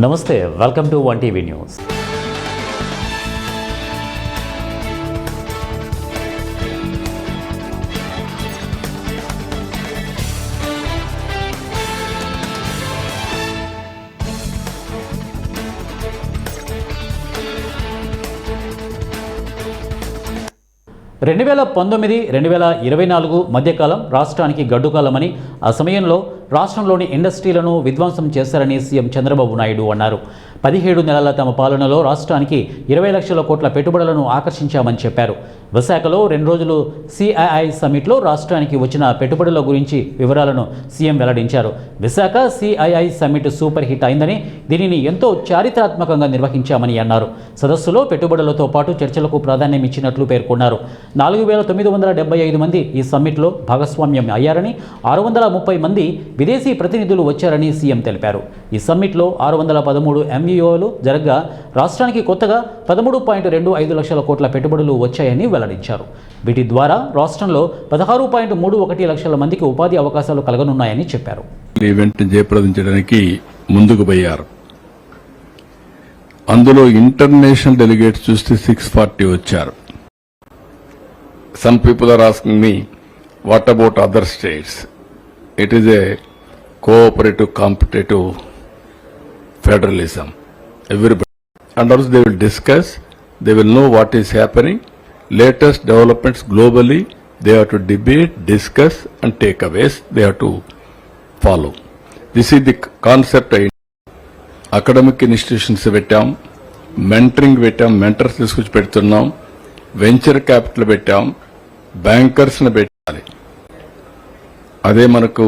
నమస్తే, welcome to 1TV news. రెండు 2019-2024 మధ్యకాలం రాష్ట్రానికి గడ్డుకాలమని, ఆ సమయంలో రాష్ట్రంలోని ఇండస్ట్రీలను విధ్వంసం చేశారని సీఎం చంద్రబాబు నాయుడు అన్నారు. 17 నెలల తమ పాలనలో రాష్ట్రానికి 20 లక్షల కోట్ల పెట్టుబడులను ఆకర్షించామని చెప్పారు. విశాఖలో 2 రోజులు CII సమ్మిట్లో రాష్ట్రానికి వచ్చిన పెట్టుబడుల గురించి వివరాలను సీఎం వెల్లడించారు. Visakha CII summit super hit అయిందని, దీనిని ఎంతో చారిత్రాత్మకంగా నిర్వహించామని అన్నారు. సదస్సులో పెట్టుబడులతో పాటు చర్చలకు ప్రాధాన్యం ఇచ్చినట్లు పేర్కొన్నారు. 4,975 మంది ఈ సమ్మిట్లో భాగస్వామ్యం అయ్యారని, 630 మంది విదేశీ ప్రతినిధులు వచ్చారని సీఎం తెలిపారు. ఈ సమ్మిట్లో 613 MOUలు జరగగా రాష్ట్రానికి కొత్తగా 13.25 లక్షల కోట్ల పెట్టుబడులు వచ్చాయని వెల్లడించారు. వీటి ద్వారా రాష్ట్రంలో 16.31 లక్షల మందికి ఉపాధి అవకాశాలు కలగనున్నాయని చెప్పారు. ఈవెంట్ జయప్రదించడానికి ముందుకు పోయారు. అందులో ఇంటర్నేషనల్ డెలిగేట్స్ చూస్తే 640 వచ్చారు. Some people are asking me, what about other states? It is a cooperative, competitive federalism. Everybody. And also they will discuss, they will know what is happening, latest developments globally, they have to debate, discuss and takeaways, they have to follow. This is the concept. Academic institutions పెట్టాం, mentoring పెట్టాం, mentors తీసుకొచ్చి పెడుతున్నాం, venture capital పెట్టాం, బ్యాంకర్స్ని పెట్టాలి. అదే మనకు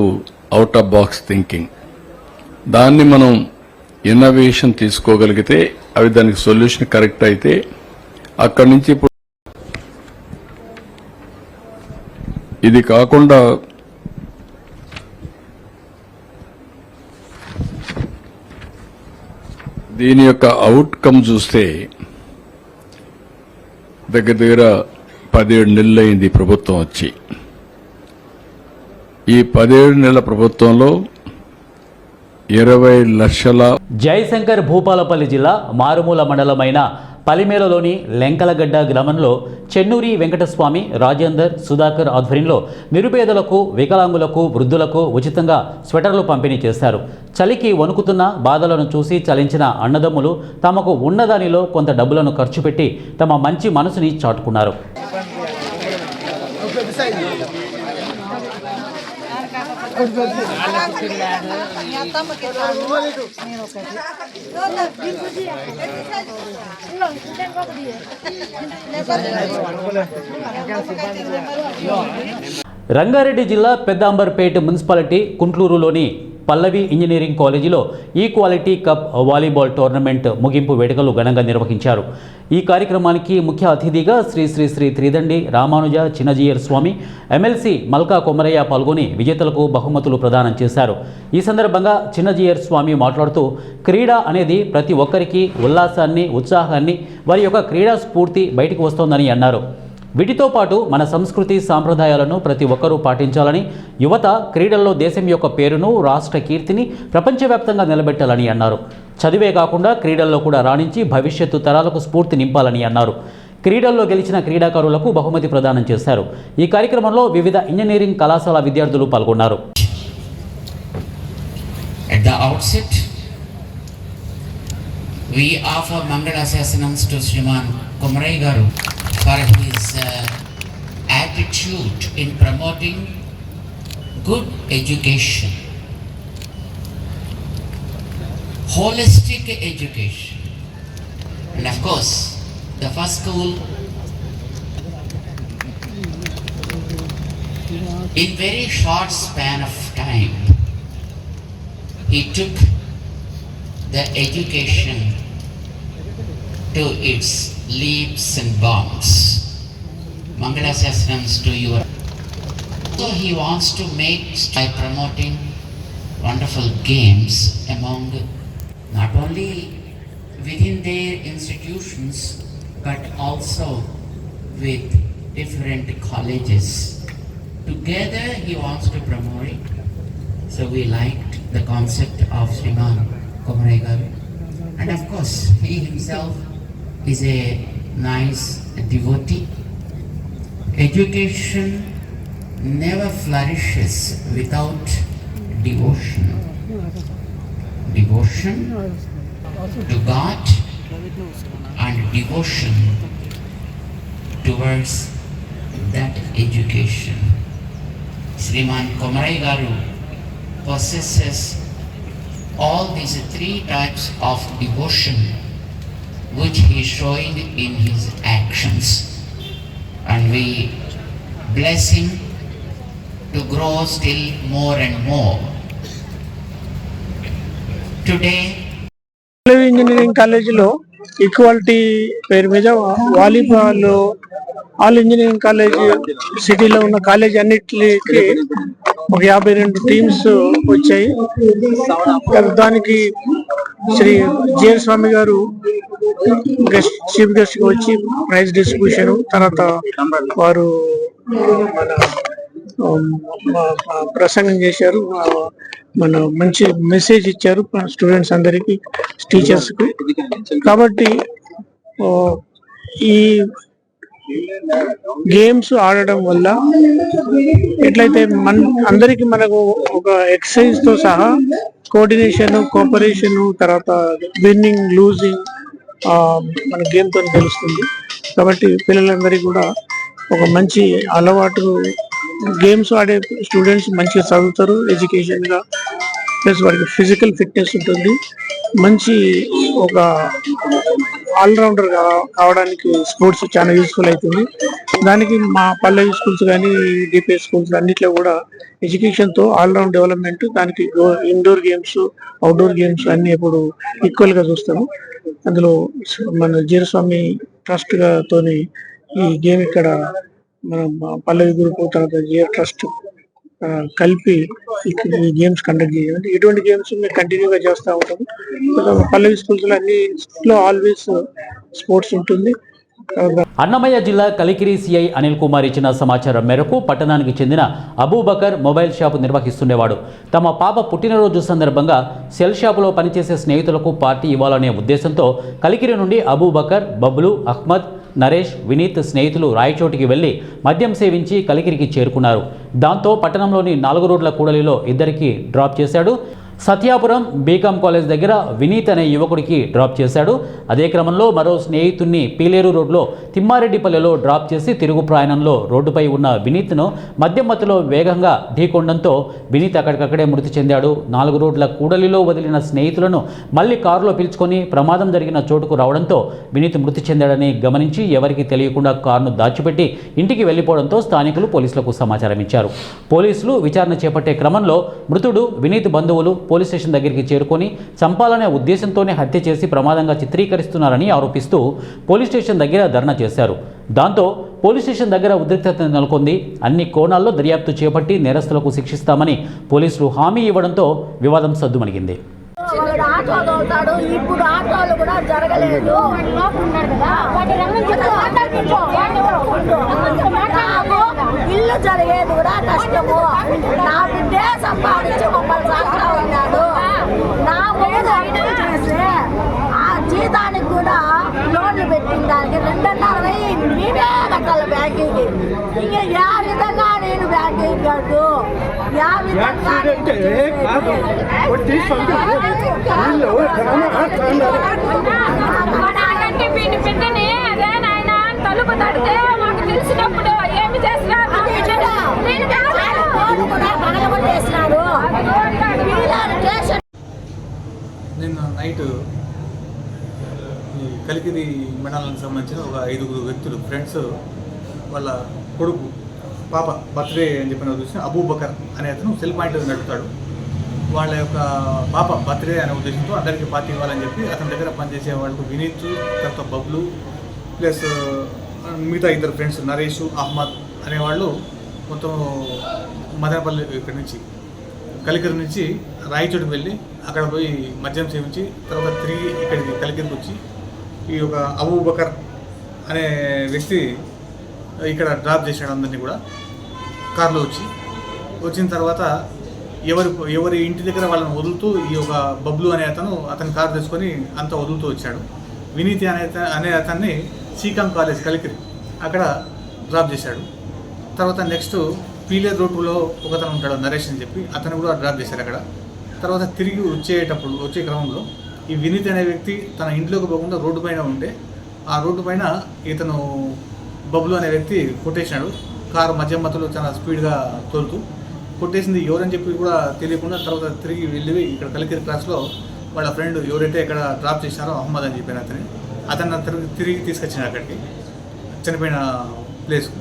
out of box thinking. దాన్ని మనం ఇన్నోవేషన్ తీసుకోగలిగితే, అవి దానికి సొల్యూషన్ కరెక్ట్ అయితే, అక్కడి నుంచి ఇప్పుడు ఇది కాకుండా దీని యొక్క అవుట్కమ్ చూస్తే దగ్గర 17 నెలలు అయింది ప్రభుత్వం వచ్చి. ఈ 17 నెలల ప్రభుత్వంలో 20 లక్షల. జయశంకర్ భూపాలపల్లి జిల్లా మారుమూల మండలమైన పలిమేలలోని లెంకలగడ్డ గ్రామంలో చెన్నూరి వెంకటస్వామి, రాజేందర్, సుధాకర్ ఆధ్వర్యంలో నిరుపేదలకు, వికలాంగులకు, వృద్ధులకు ఉచితంగా స్వెటర్లు పంపిణీ చేశారు. చలికి వణుకుతున్న బాధలను చూసి చలించిన అన్నదమ్ములు తమకు ఉన్నదానిలో కొంత డబ్బులను ఖర్చు పెట్టి తమ మంచి మనసుని చాటుకున్నారు. రంగారెడ్డి జిల్లా పెద్దాంబర్పేట మున్సిపాలిటీ కుంట్లూరులోని పల్లవి ఇంజనీరింగ్ కాలేజీలో ఈక్వాలిటీ కప్ వాలీబాల్ టోర్నమెంట్ ముగింపు వేడుకలు ఘనంగా నిర్వహించారు. ఈ కార్యక్రమానికి ముఖ్య అతిథిగా శ్రీ శ్రీ శ్రీ త్రిదండి రామానుజ చిన్నజీయర్ స్వామి, ఎమ్మెల్సీ మల్కా కొమరయ్య పాల్గొని విజేతలకు బహుమతులు ప్రదానం చేశారు. ఈ సందర్భంగా చిన్నజీయర్ స్వామి మాట్లాడుతూ, క్రీడ అనేది ప్రతి ఒక్కరికి ఉల్లాసాన్ని, ఉత్సాహాన్ని, వారి యొక్క క్రీడా స్ఫూర్తి బయటికి వస్తోందని అన్నారు. వీటితో పాటు మన సంస్కృతి సాంప్రదాయాలను ప్రతి ఒక్కరూ పాటించాలని, యువత క్రీడల్లో దేశం యొక్క పేరును, రాష్ట్ర కీర్తిని ప్రపంచవ్యాప్తంగా నిలబెట్టాలని అన్నారు. చదివే కాకుండా క్రీడల్లో కూడా రాణించి భవిష్యత్తు తరాలకు స్ఫూర్తి నింపాలని అన్నారు. క్రీడల్లో గెలిచిన క్రీడాకారులకు బహుమతి ప్రదానం చేశారు. ఈ కార్యక్రమంలో వివిధ ఇంజనీరింగ్ కళాశాల విద్యార్థులు పాల్గొన్నారు. At the outset, we offer Mangalasasanams to Sriman Komarayya Garu for his attitude in promoting good education, holistic education, and of course the first school in very short span of time he took the education to its leaps and bounds. Mangalasasanams to you. So he wants to make by promoting wonderful games among not only within their institutions but also with different colleges. Together he wants to promote it. So we liked the concept of Sriman Komarayya Garu And of course, he himself is a nice devotee. Education never flourishes without devotion. Devotion to God and devotion towards that education. Sriman Komarai Garu possesses all these three types of devotion which he is showing in his actions, and we bless him to grow still more and more. Today engineering కాలేజీలో equality పేరు మీద volleyball all engineering college సిటీలో ఉన్న college అన్నిటికి ఒక 52 teams వచ్చాయి. దానికి Shri GR స్వామి గారు చీఫ్ గెస్ట్ గా వచ్చి ప్రైజ్ డిస్ట్రిబ్యూషన్, తర్వాత వారు ప్రసంగం చేశారు. మన మంచి మెసేజ్ ఇచ్చారు స్టూడెంట్స్ అందరికి, టీచర్స్ కి. కాబట్టి ఈ గేమ్స్ ఆడడం వల్ల ఎట్లయితే అందరికి మనకు ఒక ఎక్సర్సైజ్ తో సహా కోఆర్డినేషన్, కోఆపరేషన్, తర్వాత విన్నింగ్, లూజింగ్ మన గేమ్ తో తెలుస్తుంది. కాబట్టి పిల్లలందరికీ కూడా ఒక మంచి అలవాటు, గేమ్స్ ఆడే స్టూడెంట్స్ మంచిగా చదువుతారు ఎడ్యుకేషన్ గా, ప్లస్ వారికి ఫిజికల్ ఫిట్నెస్ ఉంటుంది. మంచి ఒక ఆల్రౌండర్ కావడానికి స్పోర్ట్స్ చాలా యూస్ఫుల్ అవుతుంది. దానికి మా పల్లవి స్కూల్స్ కానీ డిపిఎస్ స్కూల్స్ అన్నిట్లో కూడా ఎడ్యుకేషన్తో ఆల్రౌండ్ డెవలప్మెంట్, దానికి ఇండోర్ గేమ్స్, అవుట్డోర్ గేమ్స్ అన్ని ఇప్పుడు ఈక్వల్గా చూస్తాము. అందులో మన జీరస్వామి ట్రస్ట్ తోని ఈ గేమ్ ఇక్కడ మన పల్లవి గ్రూప్, తర్వాత జిఆర్ ట్రస్ట్ కలిపి ఈ గేమ్స్ కండక్ట్ చేయాలి. ఇటువంటి గేమ్స్ మేము కంటిన్యూగా చేస్తూ ఉంటాము. పల్లవి స్కూల్స్ లో అన్నిలో ఆల్వేస్ స్పోర్ట్స్ ఉంటుంది. అన్నమయ్య జిల్లా కలికిరి సిఐ అనిల్ కుమార్ ఇచ్చిన సమాచారం మేరకు పట్టణానికి చెందిన అబూబకర్ మొబైల్ షాపు నిర్వహిస్తుండేవాడు. తమ పాప పుట్టినరోజు సందర్భంగా సెల్ షాపులో పనిచేసే స్నేహితులకు పార్టీ ఇవ్వాలనే ఉద్దేశంతో కలికిరి నుండి అబూబకర్, బబ్లు, అహ్మద్, నరేష్, వినీత్ స్నేహితులు రాయచోటికి వెళ్లి మద్యం సేవించి కలికిరికి చేరుకున్నారు. దాంతో పట్టణంలోని 4 రోడ్ల కూడలిలో ఇద్దరికి డ్రాప్ చేశాడు. సత్యాపురం బీకాం కాలేజ్ దగ్గర వినీత్ అనే యువకుడికి డ్రాప్ చేశాడు. అదే క్రమంలో మరో స్నేహితుడిని పీలేరు రోడ్లో తిమ్మారెడ్డిపల్లెలో డ్రాప్ చేసి తిరుగు ప్రయాణంలో రోడ్డుపై ఉన్న వినీత్ను మద్యం మత్తులో వేగంగా ఢీకొనడంతో వినీత్ అక్కడికక్కడే మృతి చెందాడు. 4 రోడ్ల కూడలిలో వదిలిన స్నేహితులను మళ్లీ కారులో పిలుచుకొని ప్రమాదం జరిగిన చోటుకు రావడంతో వినీత్ మృతి చెందాడని గమనించి ఎవరికి తెలియకుండా కారును దాచిపెట్టి ఇంటికి వెళ్లిపోవడంతో స్థానికులు పోలీసులకు సమాచారం ఇచ్చారు. పోలీసులు విచారణ చేపట్టే క్రమంలో మృతుడు వినీత్ బంధువులు పోలీస్ స్టేషన్ దగ్గరికి చేరుకొని చంపాలనే ఉద్దేశంతోనే హత్య చేసి ప్రమాదంగా చిత్రీకరిస్తున్నారని ఆరోపిస్తూ పోలీస్ స్టేషన్ దగ్గర ధర్నా చేశారు. దాంతో పోలీస్ స్టేషన్ దగ్గర ఉద్రిక్తత నెలకొంది. అన్ని కోణాల్లో దర్యాప్తు చేపట్టి నేరస్తులకు శిక్షిస్తామని పోలీసులు హామీ ఇవ్వడంతో వివాదం సద్దుమణిగింది. ఇప్పుడు ఆటోలు కూడా జరగలేదు. ఇల్లు జరిగేది కూడా కష్టము. నా బిడ్డే సంపాదించి మమ్మల్ని సాగుతా ఉన్నాడు. నా ముందు అప్పులు చేసి ఆ జీతానికి కూడా లోన్లు పెట్టిన దానికి 2.5 నేనే కట్టాలి బ్యాంకింగ్. ఇంకా ఏ విధంగా నేను బ్యాంకింగ్ కట్టు, ఏ విధంగా తలుపు తడితే మాకు తెలిసినప్పుడు ఏమి చేసినారు. నిన్న నైట్ ఈ కలికిరి మండలానికి సంబంధించిన ఒక 5 వ్యక్తులు ఫ్రెండ్స్ వాళ్ళ కొడుకు పాప బర్త్డే అని చెప్పిన చూసి అబూబకర్ అనే అతను సెల్ పాయింట్ నడుపుతాడు. వాళ్ళ యొక్క పాప బర్త్డే అనే ఉద్దేశంతో అందరికీ పార్టీ ఇవ్వాలని చెప్పి అతని దగ్గర పనిచేసే వాళ్ళకు వినీత్, తర్వాత బబ్లు, ప్లస్ మిగతా 2 ఫ్రెండ్స్ నరేష్, అహ్మద్ అనేవాళ్ళు మొత్తం మదనపల్లి ఇక్కడి నుంచి కలికిరి నుంచి రాయచోటికి వెళ్ళి అక్కడ పోయి మద్యం సేవించి తర్వాత తిరిగి ఇక్కడికి కలికిరికి వచ్చి ఈ యొక్క అబూబకర్ అనే వ్యక్తి ఇక్కడ డ్రాప్ చేశాడు అందరినీ కూడా కారులో వచ్చిన తర్వాత ఎవరి ఇంటి దగ్గర వాళ్ళని వదులుతూ ఈ ఒక బబ్లు అనే అతను కారు తెచ్చుకొని అంతా వదులుతూ వచ్చాడు. వినీతి అనే అతన్ని సీకాం కాలేజ్ కలికిరి అక్కడ డ్రాప్ చేశాడు. తర్వాత నెక్స్ట్ పీలే రోడ్డులో ఒకతను ఉంటాడు నరేష్ అని చెప్పి, అతను కూడా డ్రాప్ చేశారు అక్కడ. తర్వాత తిరిగి వచ్చే క్రమంలో ఈ వినీత్ అనే వ్యక్తి తన ఇంట్లోకి పోకుండా రోడ్డు పైన ఉంటే ఆ రోడ్డు పైన ఇతను బబ్లు అనే వ్యక్తి కొట్టేసినాడు. కారు మధ్యలో చాలా స్పీడ్గా తోలుతూ కొట్టేసింది ఎవరని చెప్పి కూడా తెలియకుండా తర్వాత తిరిగి వెళ్ళి ఇక్కడ కలికిరి క్లాస్లో వాళ్ళ ఫ్రెండ్ ఎవరైతే ఇక్కడ డ్రాప్ చేశారో అహ్మద్ అని చెప్పిన అతన్ని తిరిగి తీసుకొచ్చిన అక్కడికి చనిపోయిన ప్లేస్కు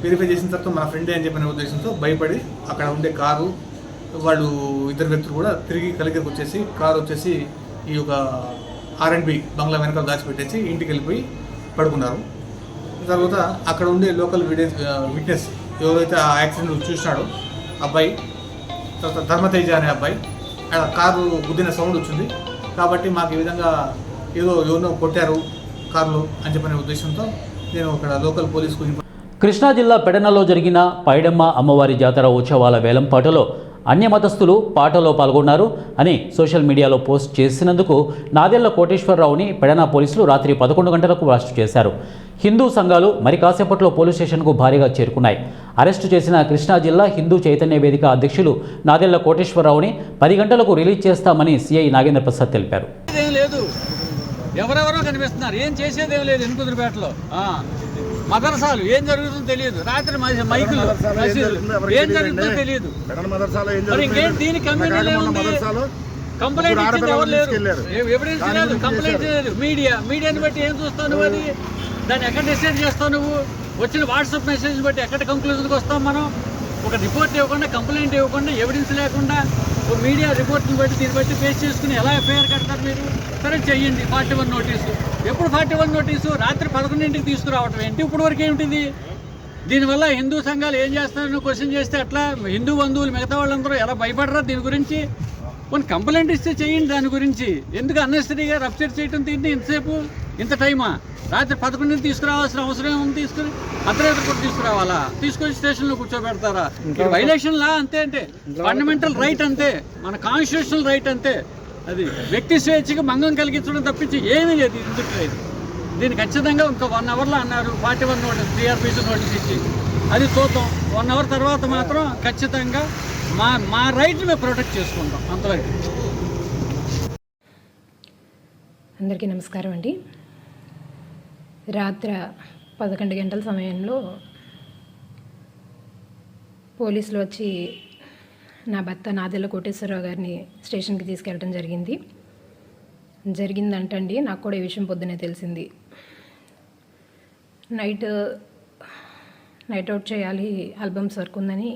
వెరిఫై చేసిన తర్వాత మన ఫ్రెండే అని చెప్పిన ఉద్దేశంతో భయపడి అక్కడ ఉండే కారు వాళ్ళు ఇద్దరు వ్యక్తులు కూడా తిరిగి కలికిరికి వచ్చేసి కారు వచ్చేసి ఈ యొక్క R&B బంగ్లా వెనకాల దాచిపెట్టేసి ఇంటికి వెళ్ళిపోయి పడుకున్నారు. తర్వాత అక్కడ ఉండే లోకల్ విట్నెస్ ఎవరైతే ఆ యాక్సిడెంట్ చూసినాడో అబ్బాయి, తర్వాత ధర్మతేజ అనే అబ్బాయి, ఆ కారు గుద్దిన సౌండ్ వచ్చింది కాబట్టి మాకు ఈ విధంగా ఎవరినో కొట్టారు కారులో అని చెప్పిన ఉద్దేశంతో నేను అక్కడ లోకల్ పోలీసుకు. కృష్ణా జిల్లా పెడనలో జరిగిన పైడమ్మ అమ్మవారి జాతర ఉత్సవాల వేలంపాటలో అన్యమతస్థులు పాటలో పాల్గొన్నారు అని సోషల్ మీడియాలో పోస్ట్ చేసినందుకు నాదెళ్ల కోటేశ్వరరావుని పెడన పోలీసులు రాత్రి 11 గంటలకు అరెస్టు చేశారు. హిందూ సంఘాలు మరి కాసేపట్లో పోలీస్ స్టేషన్కు భారీగా చేరుకున్నాయి. అరెస్టు చేసిన కృష్ణా జిల్లా హిందూ చైతన్య వేదిక అధ్యక్షులు నాదెళ్ల కోటేశ్వరరావుని 10 గంటలకు రిలీజ్ చేస్తామని సిఐ నాగేంద్ర ప్రసాద్ తెలిపారు. ఎవరెవరో కనిపిస్తున్నారు, ఏం చేసేదేం లేదు. ఎన్కుదురుపేటలో మదర్సాలు ఏం జరుగుతుందో తెలియదు, రాత్రి మైకులు ఏం జరుగుతుందో తెలియదు. మరి ఇంకేం దీనికి కంప్లైంట్ ఇచ్చింది ఎవరు లేరు, ఎవిడెన్స్ లేదు, కంప్లైంట్ లేదు. మీడియాని బట్టి ఏం చూస్తావు నువ్వు? అది దాన్ని ఎక్కడ డిసైడ్ చేస్తావు నువ్వు? వచ్చిన వాట్సాప్ మెసేజ్ బట్టి ఎక్కడ కంక్లూజన్కి వస్తాం మనం? ఒక రిపోర్ట్ ఇవ్వకుండా, కంప్లైంట్ ఇవ్వకుండా, ఎవిడెన్స్ లేకుండా ఒక మీడియా రిపోర్ట్ని బట్టి దీన్ని బట్టి ఫేస్ చేసుకుని ఎలా ఎఫ్ఐఆర్ కడతారు మీరు? సరే చెయ్యండి 41 నోటీసు. ఎప్పుడు 41 నోటీసు? రాత్రి 11ంటికి తీసుకురావటం ఏంటి? ఇప్పుడు వరకు ఏమిటిది? దీనివల్ల హిందూ సంఘాలు ఏం చేస్తారని క్వశ్చన్ చేస్తే అట్లా హిందూ బంధువులు మిగతా వాళ్ళందరూ ఎలా భయపడరా దీని గురించి? కొన్ని కంప్లైంట్ ఇస్తే చేయండి దాని గురించి. ఎందుకు అన్నెసరీగా రప్చర్ చేయటం తింటే ఇంతసేపు ఇంత టైమా? రాత్రి 11ంటికి తీసుకురావాల్సిన అవసరం ఏముంది? తీసుకుని అర్ధరాత్రి కూడా తీసుకురావాలా? తీసుకొని స్టేషన్లో కూర్చోబెడతారా? వైలేషన్ లా అంతే, అంటే ఫండమెంటల్ రైట్ అంతే, మన కాన్స్టిట్యూషనల్ రైట్ అంతే. అది వ్యక్తి స్వేచ్ఛకి భంగం కలిగించడం తప్పించి ఏమీ లేదు. ఇందుకు లేదు. దీన్ని ఖచ్చితంగా ఇంకా 1 అవర్లో అన్నారు 41 నోటీస్, 3RPC నోటీస్ ఇచ్చి. అది చూద్దాం. 1 అవర్ తర్వాత మాత్రం ఖచ్చితంగా మా రైట్ని మేము ప్రొటెక్ట్ చేసుకుంటాం. అంతవరకు. అందరికీ నమస్కారం అండి. రాత్రి 11 గంటల సమయంలో పోలీసులు వచ్చి నా భర్త నాదెళ్ల కోటేశ్వరరావు గారిని స్టేషన్కి తీసుకెళ్ళడం జరిగిందంటండి. నాకు కూడా ఈ విషయం పొద్దునే తెలిసింది. నైట్ అవుట్ చేయాలి, ఆల్బమ్స్ వర్క్ ఉందని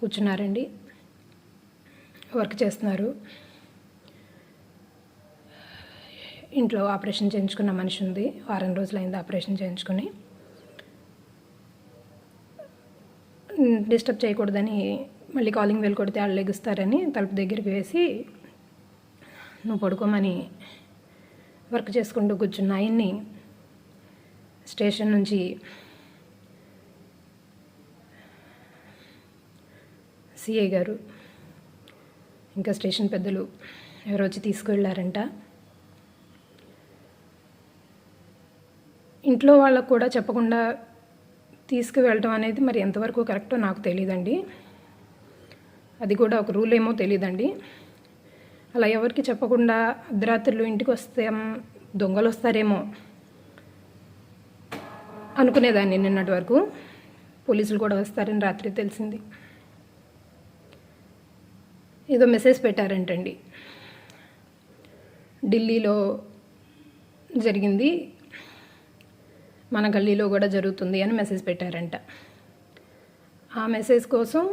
కూర్చున్నారండి. వర్క్ చేస్తున్నారు. ఇంట్లో ఆపరేషన్ చేయించుకున్న మనిషి ఉంది. 6 రోజులైంది ఆపరేషన్ చేయించుకుని. డిస్టర్బ్ చేయకూడదని మళ్ళీ కాలింగ్ బెల్ కొడితే వాళ్ళు లెగుస్తారని తలుపు దగ్గరికి వేసి నువ్వు పడుకోమని వర్క్ చేసుకుంటూ కూర్చున్న ఆయన్ని స్టేషన్ నుంచి సిఐ గారు ఇంకా స్టేషన్ పెద్దలు ఎవరో వచ్చి తీసుకువెళ్ళారంట. ఇంట్లో వాళ్ళకు కూడా చెప్పకుండా తీసుకువెళ్ళటం అనేది మరి ఎంతవరకు కరెక్టో నాకు తెలియదండి. అది కూడా ఒక రూల్ ఏమో తెలియదండి. అలా ఎవరికి చెప్పకుండా అర్ధరాత్రులు ఇంటికి వస్తే దొంగలు వస్తారేమో అనుకునేదాన్ని నిన్నటి వరకు. పోలీసులు కూడా వస్తారని రాత్రి తెలిసింది. ఏదో మెసేజ్ పెట్టారంటండి, ఢిల్లీలో జరిగింది మన గల్లీలో కూడా జరుగుతుంది అని మెసేజ్ పెట్టారంట. ఆ మెసేజ్ కోసం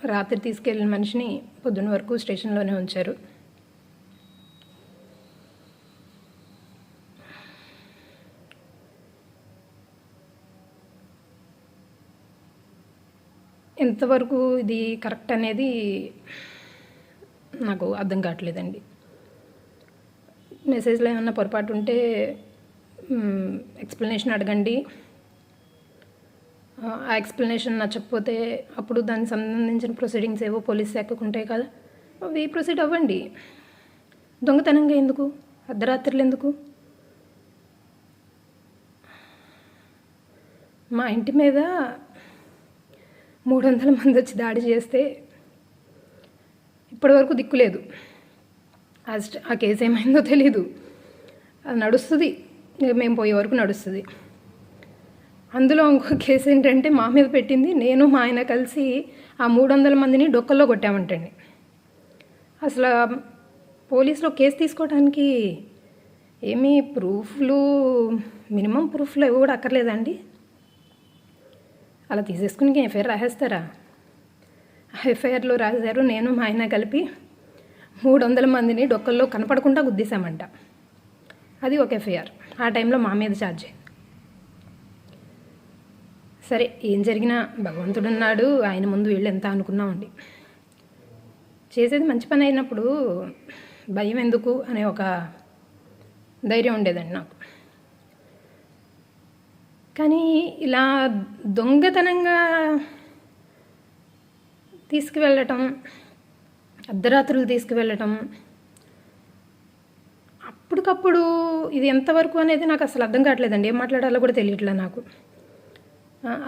రాత్రి తీసుకెళ్ళిన మనిషిని పొద్దున్న వరకు స్టేషన్లోనే ఉంచారు. ఎంతవరకు ఇది కరెక్ట్ అనేది నాకు అర్థం కావట్లేదండి. మెసేజ్లో ఏమన్నా పొరపాటు ఉంటే ఎక్స్ప్లెనేషన్ అడగండి, ఆ ఎక్స్ప్లెనేషన్ నచ్చకపోతే అప్పుడు దానికి సంబంధించిన ప్రొసీడింగ్స్ ఏవో పోలీస్ శాఖకు ఉంటాయి కదా, అవి ప్రొసీడ్ అవ్వండి. దొంగతనంగా ఎందుకు, అర్ధరాత్రులు ఎందుకు? మా ఇంటి మీద 300 మంది వచ్చి దాడి చేస్తే ఇప్పటివరకు దిక్కులేదు. ఆ కేసు ఏమైందో తెలీదు, అది నడుస్తుంది, మేము పోయే వరకు నడుస్తుంది. అందులో ఇంకో కేసు ఏంటంటే మా మీద పెట్టింది, నేను మా ఆయన కలిసి ఆ 300 మందిని డొక్కల్లో కొట్టామంటండి. అసలు పోలీసులో కేసు తీసుకోవడానికి ఏమీ ప్రూఫ్లు, మినిమం ప్రూఫ్లు ఇవి కూడా అక్కర్లేదండి. అలా తీసేసుకుని ఎఫ్ఐఆర్ రాసేస్తారా? ఎఫ్ఐఆర్లో రాశారు, నేను మా ఆయన కలిపి 300 మందిని డొక్కల్లో కనపడకుండా గుద్దేశామంట. అది ఒక ఎఫ్ఐఆర్. ఆ టైంలో మా మీద ఛార్జ్. సరే, ఏం జరిగినా భగవంతుడున్నాడు, ఆయన ముందు వీళ్ళు ఎంత అనుకున్నామండి. చేసేది మంచి పని అయినప్పుడు భయం ఎందుకు అనే ఒక ధైర్యం ఉండేదండి నాకు. కానీ ఇలా దొంగతనంగా తీసుకువెళ్ళటం, అర్ధరాత్రులు తీసుకువెళ్ళటం, అప్పటికప్పుడు ఇది ఎంతవరకు అనేది నాకు అసలు అర్థం కావట్లేదండి. ఏం మాట్లాడాలో కూడా తెలియట్లేదు నాకు.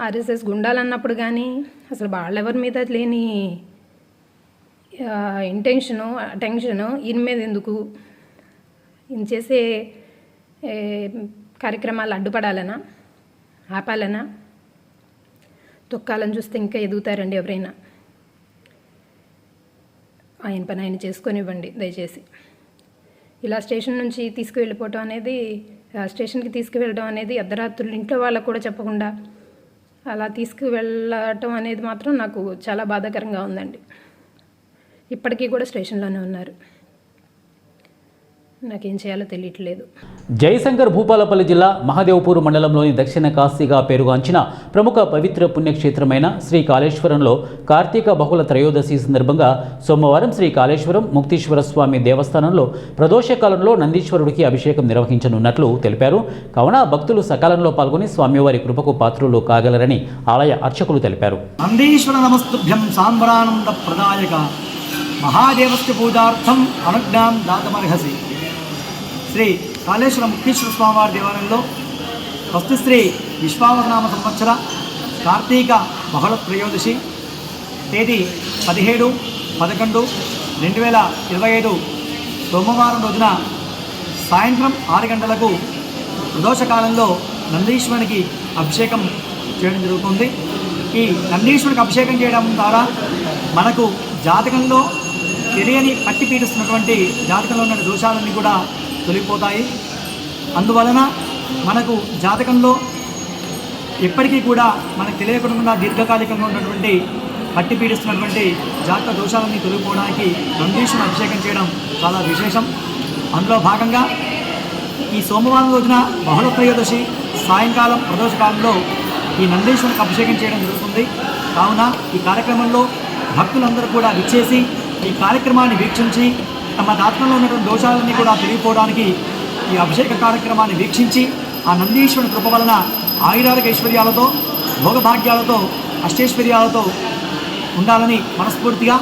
ఆర్ఎస్ఎస్ గుండాలన్నప్పుడు కానీ అసలు వాళ్ళెవరి మీద లేని టెన్షను ఈయన మీద ఎందుకు, ఈయన చేసే కార్యక్రమాలు అడ్డుపడాలనా, ఆపాలనా? తొక్కాలని చూస్తే ఇంకా ఎదుగుతారండి ఎవరైనా. ఆయన పని ఆయన చేసుకొనివ్వండి దయచేసి. ఇలా స్టేషన్ నుంచి తీసుకువెళ్ళిపోవటం అనేది, స్టేషన్కి తీసుకువెళ్ళడం అనేది, అర్ధరాత్రులు ఇంట్లో వాళ్ళకు కూడా చెప్పకుండా అలా తీసుకువెళ్ళటం అనేది మాత్రం నాకు చాలా బాధాకరంగా ఉందండి. ఇప్పటికీ కూడా స్టేషన్లోనే ఉన్నారు. నాకేం చేయాలో తెలియట్లేదు. జయశంకర్ భూపాలపల్లి జిల్లా మహదేవ్పూర్ మండలంలోని దక్షిణ కాశీగా పేరుగాంచిన ప్రముఖ పవిత్ర పుణ్యక్షేత్రమైన శ్రీ కాళేశ్వరంలో కార్తీక బహుళ త్రయోదశి సందర్భంగా సోమవారం శ్రీ కాళేశ్వరం ముక్తీశ్వర స్వామి దేవస్థానంలో ప్రదోషకాలంలో నందీశ్వరుడికి అభిషేకం నిర్వహించనున్నట్లు తెలిపారు. కావున భక్తులు సకాలంలో పాల్గొని స్వామివారి కృపకు పాత్రులు కాగలరని ఆలయ అర్చకులు తెలిపారు. నందీశ్వర నమస్తుభ్యం సాంబ్రానంద ప్రదాయక మహాదేవస్య పూజార్థం అనుజ్ఞాం దాతమర్హసి. శ్రీ కాళేశ్వర ముక్తీశ్వర స్వామివారి దేవాలయంలో శ్రీ విశ్వావసనామ సంవత్సర కార్తీక బహుళ త్రయోదశి తేదీ 17/11/2025 సోమవారం రోజున సాయంత్రం 6 గంటలకు ప్రదోషకాలంలో నందీశ్వరునికి అభిషేకం చేయడం జరుగుతుంది. ఈ నందీశ్వరునికి అభిషేకం చేయడం ద్వారా మనకు జాతకంలో తెలియని పట్టి పీడిస్తున్నటువంటి జాతకంలో ఉన్న దోషాలన్నీ కూడా తొలగిపోతాయి. అందువలన మనకు జాతకంలో ఎప్పటికీ కూడా మనకు తెలియకుండా దీర్ఘకాలికంగా ఉన్నటువంటి పట్టి పీడిస్తున్నటువంటి జాతక దోషాలన్నీ తొలగిపోవడానికి నందీశ్వరుని అభిషేకం చేయడం చాలా విశేషం. అందులో భాగంగా ఈ సోమవారం రోజున బహుళ త్రయోదశి సాయంకాలం ప్రదోషకాలంలో ఈ నందీశ్వరునికి అభిషేకం చేయడం జరుగుతుంది. కావున ఈ కార్యక్రమంలో భక్తులందరూ కూడా విచ్చేసి ఈ కార్యక్రమాన్ని వీక్షించి తమ జాతకంలో ఉన్నటువంటి దోషాలన్నీ కూడా తొలగిపోవడానికి ఈ అభిషేక కార్యక్రమాన్ని వీక్షించి ఆ నందీశ్వరుని కృప వలన ఆయురారోగ్య ఐశ్వర్యాలతో, భోగభాగ్యాలతో, అష్టైశ్వర్యాలతో ఉండాలని మనస్ఫూర్తిగా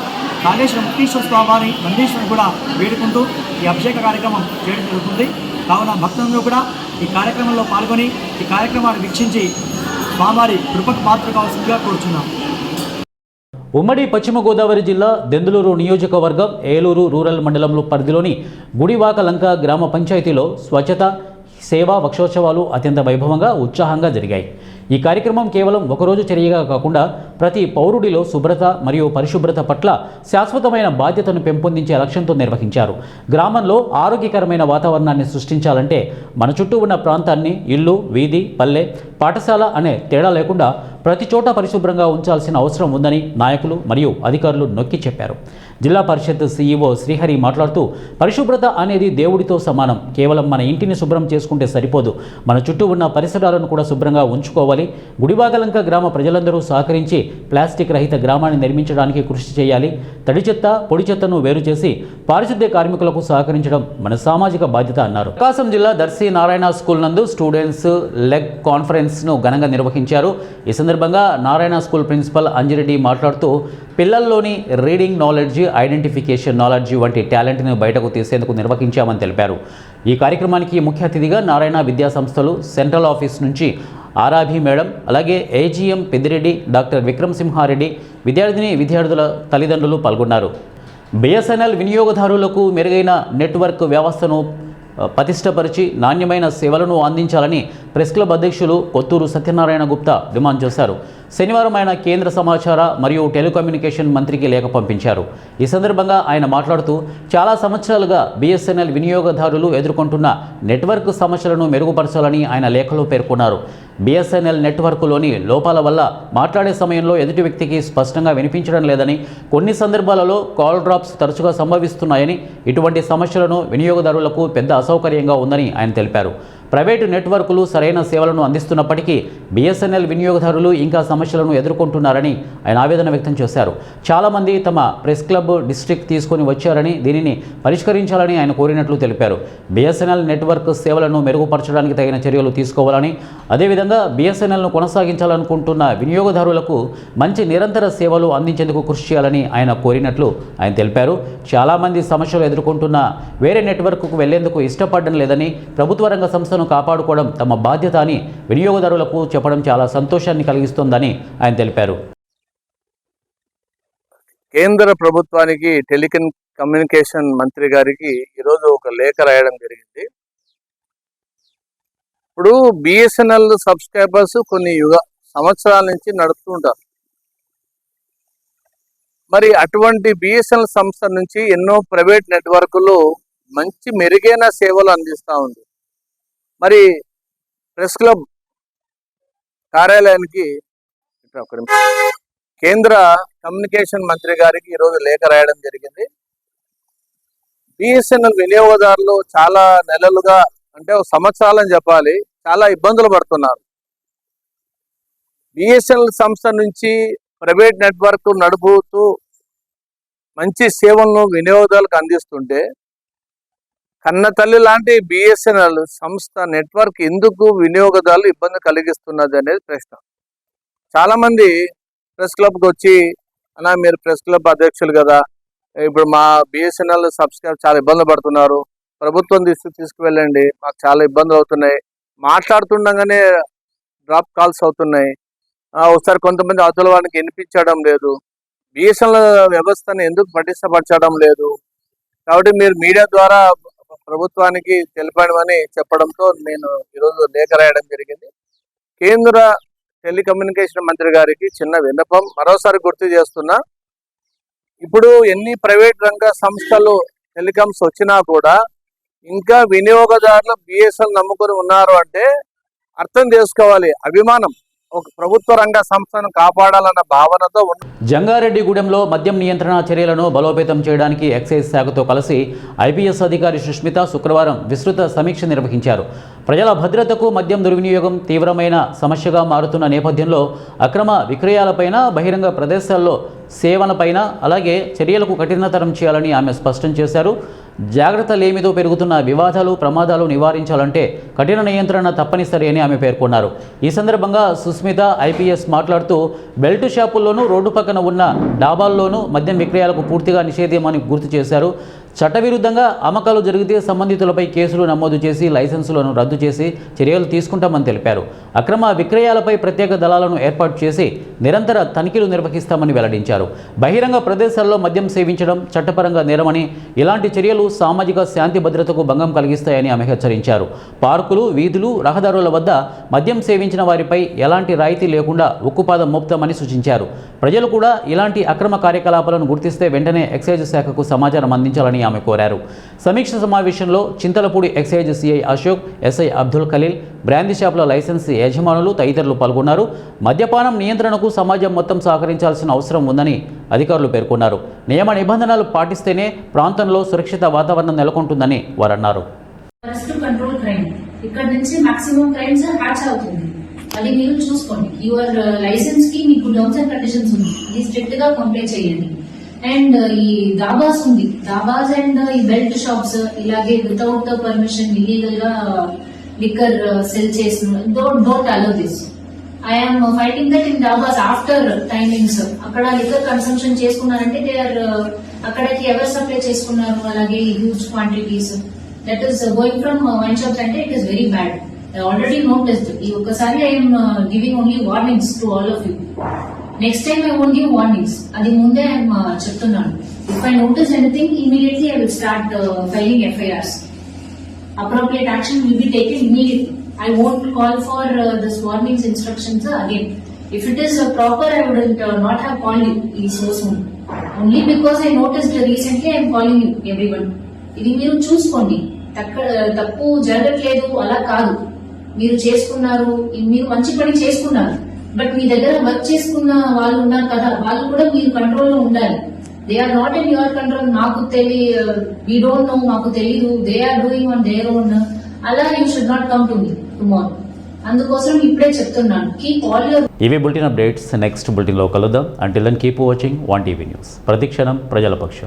కాళేశ్వర ముక్తీశ్వర స్వామిని నందీశ్వరుని కూడా వేడుకుంటూ ఈ అభిషేక కార్యక్రమం చేయడం జరుగుతుంది. కావున భక్తులందరూ కూడా ఈ కార్యక్రమంలో పాల్గొని ఈ కార్యక్రమాన్ని వీక్షించి స్వామివారి కృపకు పాత్ర కావాల్సిందిగా కోరుచున్నాం. ఉమ్మడి పశ్చిమ గోదావరి జిల్లా దెందులూరు నియోజకవర్గం ఏలూరు రూరల్ మండలంలో పరిధిలోని గుడివాకలంక గ్రామ పంచాయతీలో స్వచ్ఛత సేవా వక్షోత్సవాలు అత్యంత వైభవంగా ఉత్సాహంగా జరిగాయి. ఈ కార్యక్రమం కేవలం ఒకరోజు చర్యగా కాకుండా ప్రతి పౌరుడిలో శుభ్రత మరియు పరిశుభ్రత పట్ల శాశ్వతమైన బాధ్యతను పెంపొందించే లక్ష్యంతో నిర్వహించారు. గ్రామంలో ఆరోగ్యకరమైన వాతావరణాన్ని సృష్టించాలంటే మన చుట్టూ ఉన్న ప్రాంతాన్ని ఇల్లు, వీధి, పల్లె, పాఠశాల అనే తేడా లేకుండా ప్రతి చోట పరిశుభ్రంగా ఉంచాల్సిన అవసరం ఉందని నాయకులు మరియు అధికారులు నొక్కి చెప్పారు. జిల్లా పరిషత్ సీఈఓ శ్రీహరి మాట్లాడుతూ, పరిశుభ్రత అనేది దేవుడితో సమానం. కేవలం మన ఇంటిని శుభ్రం చేసుకుంటే సరిపోదు, మన చుట్టూ ఉన్న పరిసరాలను కూడా శుభ్రంగా ఉంచుకోవాలి. గుడివాకలంక గ్రామ ప్రజలందరూ సహకరించి ప్లాస్టిక్ రహిత గ్రామాన్ని నిర్మించడానికి కృషి చేయాలి. తడి చెత్త, పొడి చెత్తను వేరు చేసి పారిశుద్ధ్య కార్మికులకు సహకరించడం మన సామాజిక బాధ్యత అన్నారు. ప్రకాశం జిల్లా దర్శి నారాయణ స్కూల్ నందు స్టూడెంట్స్ లెగ్ కాన్ఫరెన్స్ను ఘనంగా నిర్వహించారు. ఈ సందర్భంగా నారాయణ స్కూల్ ప్రిన్సిపల్ అంజిరెడ్డి మాట్లాడుతూ పిల్లల్లోని రీడింగ్ నాలెడ్జ్, ఐడెంటిఫికేషన్ నాలెడ్జ్ వంటి టాలెంట్ను బయటకు తీసేందుకు నిర్వహించామని తెలిపారు. ఈ కార్యక్రమానికి ముఖ్య అతిథిగా నారాయణ విద్యా సంస్థలు సెంట్రల్ ఆఫీస్ నుంచి ఆరాభి మేడం, అలాగే ఏజీఎం పెద్దిరెడ్డి, డాక్టర్ విక్రమ్ సింహారెడ్డి, విద్యార్థుల తల్లిదండ్రులు పాల్గొన్నారు. బిఎస్ఎన్ఎల్ వినియోగదారులకు మెరుగైన నెట్వర్క్ వ్యవస్థను పటిష్టపరిచి నాణ్యమైన సేవలను అందించాలని ప్రెస్ క్లబ్ అధ్యక్షులు కొత్తూరు సత్యనారాయణ గుప్తా డిమాండ్ చేశారు. శనివారం ఆయన కేంద్ర సమాచార మరియు టెలికమ్యూనికేషన్ మంత్రికి లేఖ పంపించారు. ఈ సందర్భంగా ఆయన మాట్లాడుతూ చాలా సంవత్సరాలుగా బిఎస్ఎన్ఎల్ వినియోగదారులు ఎదుర్కొంటున్న నెట్వర్క్ సమస్యలను మెరుగుపరచాలని ఆయన లేఖలో పేర్కొన్నారు. బిఎస్ఎన్ఎల్ నెట్వర్క్లోని లోపాల వల్ల మాట్లాడే సమయంలో ఎదుటి వ్యక్తికి స్పష్టంగా వినిపించడం లేదని, కొన్ని సందర్భాలలో కాల్ డ్రాప్స్ తరచుగా సంభవిస్తున్నాయని, ఇటువంటి సమస్యలను వినియోగదారులకు పెద్ద అసౌకర్యంగా ఉందని ఆయన తెలిపారు. ప్రైవేటు నెట్వర్క్లు సరైన సేవలను అందిస్తున్నప్పటికీ బిఎస్ఎన్ఎల్ వినియోగదారులు ఇంకా సమస్యలను ఎదుర్కొంటున్నారని ఆయన ఆవేదన వ్యక్తం చేశారు. చాలామంది తమ ప్రెస్ క్లబ్ డిస్ట్రిక్ట్ తీసుకొని వచ్చారని, దీనిని పరిష్కరించాలని ఆయన కోరినట్లు తెలిపారు. బిఎస్ఎన్ఎల్ నెట్వర్క్ సేవలను మెరుగుపరచడానికి తగిన చర్యలు తీసుకోవాలని, అదేవిధంగా బిఎస్ఎన్ఎల్ను కొనసాగించాలనుకుంటున్న వినియోగదారులకు మంచి నిరంతర సేవలు అందించేందుకు కృషి చేయాలని ఆయన కోరినట్లు ఆయన తెలిపారు. చాలామంది సమస్యలు ఎదుర్కొంటున్న వేరే నెట్వర్క్కు వెళ్లేందుకు ఇష్టపడడం లేదని, ప్రభుత్వ రంగ సంస్థను కాపాడుకోవడం తమ బాధ్యత అని వినియోగదారులకు చెప్పడం చాలా సంతోషాన్ని కలిగిస్తోందని ఆయన తెలిపారు. కేంద్ర ప్రభుత్వానికి టెలికమ్యూనికేషన్ మంత్రి గారికి ఈరోజు ఒక లేఖ రాయడం జరిగింది. ఇప్పుడు బిఎస్ఎన్ఎల్ సబ్స్క్రైబర్స్ కొన్ని సంవత్సరాల నుంచి నడుపుతుంటారు. మరి అటువంటి బిఎస్ఎన్ఎల్ సంస్థ నుంచి ఎన్నో ప్రైవేట్ నెట్వర్క్లు మంచి మెరుగైన సేవలు అందిస్తూ ఉంది. మరి ప్రెస్ క్లబ్ కార్యాలయానికి కేంద్ర కమ్యూనికేషన్ మంత్రి గారికి ఈరోజు లేఖ రాయడం జరిగింది. బిఎస్ఎన్ఎల్ వినియోగదారులు చాలా నెలలుగా, అంటే ఒక సంవత్సరాలని చెప్పాలి, చాలా ఇబ్బందులు పడుతున్నారు. బిఎస్ఎన్ఎల్ సంస్థ నుంచి ప్రైవేట్ నెట్వర్క్ నడుపుతూ మంచి సేవలను వినియోగదారులకు అందిస్తుంటే కన్న తల్లి లాంటి బిఎస్ఎన్ఎల్ సంస్థ నెట్వర్క్ ఎందుకు వినియోగదారులు ఇబ్బంది కలిగిస్తున్నది అనేది ప్రశ్న. చాలామంది ప్రెస్ క్లబ్కి వచ్చి, అన్నా మీరు ప్రెస్ క్లబ్ అధ్యక్షులు కదా, ఇప్పుడు మా బిఎస్ఎన్ఎల్ సబ్స్క్రైబర్ చాలా ఇబ్బందులు పడుతున్నారు, ప్రభుత్వం తీసుకువెళ్ళండి, మాకు చాలా ఇబ్బందులు అవుతున్నాయి, మాట్లాడుతుండగానే డ్రాప్ కాల్స్ అవుతున్నాయి, ఒకసారి కొంతమంది అవతల వాడికి వినిపించడం లేదు, బిఎస్ఎన్ఎల్ వ్యవస్థను ఎందుకు పటిష్టపరచడం లేదు, కాబట్టి మీరు మీడియా ద్వారా ప్రభుత్వానికి తెలిపడమని చెప్పడంతో నేను ఈరోజు లేఖ రాయడం జరిగింది. కేంద్ర టెలికమ్యూనికేషన్ మంత్రి గారికి చిన్న విన్నపం మరోసారి గుర్తు చేస్తున్నా, ఇప్పుడు ఎన్ని ప్రైవేట్ రంగ సంస్థలు టెలికామ్స్ వచ్చినా కూడా ఇంకా వినియోగదారులు బిఎస్ఎన్ఎల్ నమ్ముకొని ఉన్నారు అంటే అర్థం చేసుకోవాలి. అభిమానం ఒక ప్రభుత్వ రంగ సంస్థను కాపాడాలన్న భావనతో జంగారెడ్డిగూడెంలో మద్యం నియంత్రణ చర్యలను బలోపేతం చేయడానికి ఎక్సైజ్ శాఖతో కలిసి ఐపీఎస్ అధికారి సుష్మిత శుక్రవారం విస్తృత సమీక్ష నిర్వహించారు. ప్రజల భద్రతకు మద్యం దుర్వినియోగం తీవ్రమైన సమస్యగా మారుతున్న నేపథ్యంలో అక్రమ విక్రయాలపైన, బహిరంగ ప్రదేశాల్లో సేవనపైన, అలాగే చర్యలకు కఠినతరం చేయాలని ఆమె స్పష్టం చేశారు. జాగ్రత్త లేమితో పెరుగుతున్న వివాదాలు, ప్రమాదాలు నివారించాలంటే కఠిన నియంత్రణ తప్పనిసరి అని ఆమె పేర్కొన్నారు. ఈ సందర్భంగా సుస్మిత ఐపీఎస్ మాట్లాడుతూ బెల్ట్ షాపుల్లోనూ, రోడ్డు పక్కన ఉన్న డాబాల్లోనూ మద్యం విక్రయాలకు పూర్తిగా నిషేధమని గుర్తు చేశారు. చట్టవిరుద్ధంగా అమ్మకాలు జరిగితే సంబంధితులపై కేసులు నమోదు చేసి లైసెన్సులను రద్దు చేసి చర్యలు తీసుకుంటామని తెలిపారు. అక్రమ విక్రయాలపై ప్రత్యేక దళాలను ఏర్పాటు చేసి నిరంతర తనిఖీలు నిర్వహిస్తామని వెల్లడించారు. బహిరంగ ప్రదేశాల్లో మద్యం సేవించడం చట్టపరంగా నేరమని, ఇలాంటి చర్యలు సామాజిక శాంతి భద్రతకు భంగం కలిగిస్తాయని ఆమె హెచ్చరించారు. పార్కులు, వీధులు, రహదారుల వద్ద మద్యం సేవించిన వారిపై ఎలాంటి రాయితీ లేకుండా ఉక్కుపాదం మోపుతామని సూచించారు. ప్రజలు కూడా ఇలాంటి అక్రమ కార్యకలాపాలను గుర్తిస్తే వెంటనే ఎక్సైజ్ శాఖకు సమాచారం అందించాలని ఆమె కోరారు. సమీక్ష సమావేశంలో Chintalapudi excise CI Ashok, SI Abdul Khaleel, brandy షాపుల లైసెన్స్ యజమానులు తదితరులు పాల్గొన్నారు. మద్యపానం నియంత్రణకు సమాజం మొత్తం సహకరించాల్సిన అవసరం ఉందని అధికారులు పేర్కొన్నారు. నియమ నిబంధనలు పాటిస్తేనే ప్రాంతంలో సురక్షిత వాతావరణం నెలకొంటుందని వారన్నారు. ఇక్కడ నుంచి మాక్సిమం క్రైమ్స్ హ్యాచ్ అవుతుంది. అది మీరు చూసుకోండి. యువర్ లైసెన్స్ కి మీకు టర్మ్స్ అండ్ కండిషన్స్ ఉంది, అది స్ట్రిక్ట్ గా కంప్లై చేయండి. అండ్ ఈ దాబాస్ ఉంది, దాబాస్ అండ్ ఈ బెల్ట్ షాప్స్ ఇలాగే వితౌట్ పర్మిషన్ ఇల్లీగల్ గా లిక్కర్ సెల్ చేసిన don't allow this. I'm fighting that in dhabas after timings. అక్కడ లిక్కర్ కన్సంప్షన్ చేసుకున్నారంటే దే ఆర్ అక్కడికి ఎవరు సప్లై చేసుకున్నారు, అలాగే huge quantities that is going from wine shops అంటే it is very bad. I already noticed. ఈ ఒక్కసారి I am giving only warnings to all of you. Next time I won't give warnings. అది ముందే I am చెప్తున్నాను. If I notice anything, immediately I will start filing FIRs. Appropriate action will be taken immediately. I won't call for this warnings instructions again. If it is proper, I would not have called you so soon. Only because I noticed recently, I am calling you, everyone. ఇది మీరు చూసుకోండి, తప్పు జరగట్లేదు అలా కాదు. మీరు చేసుకున్నారు, మీరు మంచి పని చేసుకున్నారు, బట్ మీ దగ్గర వర్క్ చేసుకున్న వాళ్ళు ఉన్నారు కదా, వాళ్ళు కూడా మీరు కంట్రోల్లో ఉండాలి. They are not in your control. మాకు వీ డోంట్ నో, మాకు తెలీదు, they are doing on their own. అలా you should not come to me tomorrow. అందుకోసం ఇప్పుడే చెప్తున్నాను, కీప్ ఆల్ యువర్. ఇవి బులెటిన్ అప్డేట్స్. నెక్స్ట్ బులెటిన్లో కలుద్దాం. Until then keep watching 1 TV news. ప్రతిక్షణం ప్రజల పక్షం.